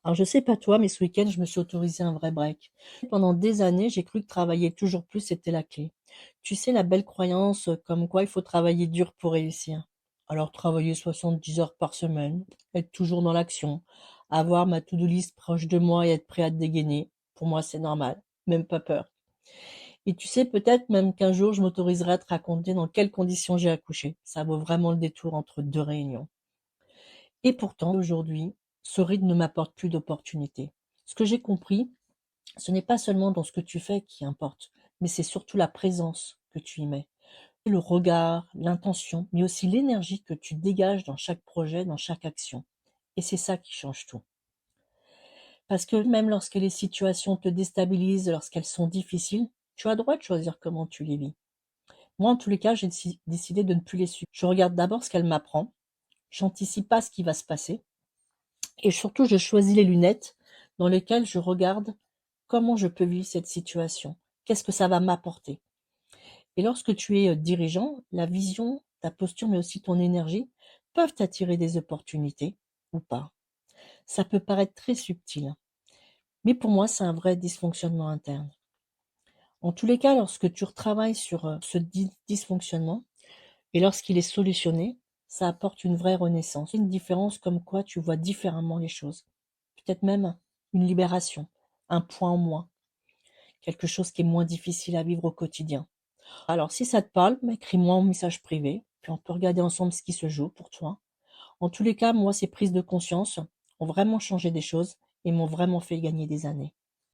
Alors je sais pas toi, mais ce week-end, je me suis autorisé un vrai break. Pendant des années, j'ai cru que travailler toujours plus, c'était la clé. Tu sais, la belle croyance comme quoi il faut travailler dur pour réussir. Alors travailler 70 heures par semaine, être toujours dans l'action, avoir ma to-do list proche de moi et être prêt à te dégainer, pour moi c'est normal, même pas peur. Et tu sais, peut-être même qu'un jour, je m'autoriserai à te raconter dans quelles conditions j'ai accouché. Ça vaut vraiment le détour entre deux réunions. Et pourtant, aujourd'hui, ce rythme ne m'apporte plus d'opportunités. Ce que j'ai compris, ce n'est pas seulement dans ce que tu fais qui importe, mais c'est surtout la présence que tu y mets. Le regard, l'intention, mais aussi l'énergie que tu dégages dans chaque projet, dans chaque action. Et c'est ça qui change tout. Parce que même lorsque les situations te déstabilisent, lorsqu'elles sont difficiles, tu as le droit de choisir comment tu les vis. Moi, en tous les cas, j'ai décidé de ne plus les suivre. Je regarde d'abord ce qu'elle m'apprend, j'anticipe pas ce qui va se passer, et surtout, je choisis les lunettes dans lesquelles je regarde comment je peux vivre cette situation, qu'est-ce que ça va m'apporter. Et lorsque tu es dirigeant, la vision, ta posture, mais aussi ton énergie peuvent t'attirer des opportunités ou pas. Ça peut paraître très subtil, mais pour moi, c'est un vrai dysfonctionnement interne. En tous les cas, lorsque tu retravailles sur ce dysfonctionnement et lorsqu'il est solutionné, ça apporte une vraie renaissance, une différence comme quoi tu vois différemment les choses. Peut-être même une libération, un point en moins, quelque chose qui est moins difficile à vivre au quotidien. Alors si ça te parle, écris-moi en message privé, puis on peut regarder ensemble ce qui se joue pour toi. En tous les cas, moi, ces prises de conscience ont vraiment changé des choses et m'ont vraiment fait gagner des années.